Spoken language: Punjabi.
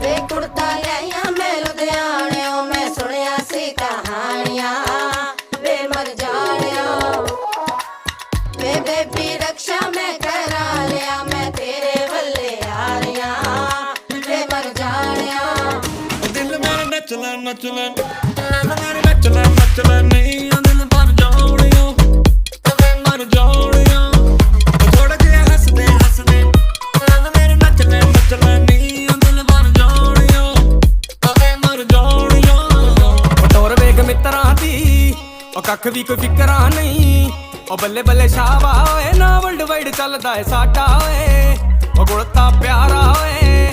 ਵੇ ਕੁੜਤਾ ਲਿਆਈਆਂ ਮੈਂ ਲੁਧਿਆਣਿਓਂ, ਮੈਂ ਸੁਣਿਆ ਸੀ ਕਹਾਣੀਆਂ ਵੇ ਮਰ ਜਾਣਿਓ। ਵੇ ਬੇਬੀ ਰਕਸ਼ਾ ਮੈਂ ਕਰਾ ਲਿਆ, ਮੈਂ ਤੇਰੇ ਵੱਲੇ ਆ ਰਿਆਂ ਵੇ ਮਰ ਜਾਣਿਓ। ਦਿਲ ਮੇਰਾ ਨੱਚ ਲੈ ਨੱਚ ਲੈ, ਮੇਰੇ ਨੱਚ ਲੈ ਨੱਚ ਲੈ, ਨਹੀਂ ਦਿਲ ਭਰ ਜਾਣਿਓ ਵੇ ਮਰ ਜਾਣਿਓ। ਥੋੜਾ ਜਿਹਾ ਹੱਸਦੇ ਹੱਸਦੇ ਮੇਰੇ ਨੱਚ ਲੈ ਨੱਚ ਲੈ, ਨਹੀਂ ਦਿਲ ਭਰ ਜਾਣਿਓ ਵੇ ਮਰ ਜਾਣਿਓ। ਟੋਰ ਵੇਖ ਮਿੱਤਰਾਂ ਦੀ ਉਹ ਕੱਖ ਵੀ ਕੋਈ ਫਿਕਰਾਂ ਨਹੀਂ, ਉਹ ਬੱਲੇ ਬੱਲੇ ਸ਼ਾਵਾ ਓਏ ਨਾ ਵਰਲਡ ਵਾਈਡ ਚੱਲਦਾ ਏ ਸਾਡਾ ਓਏ, ਉਹ ਗੁਲਤਾ ਪਿਆਰਾ ਓਏ।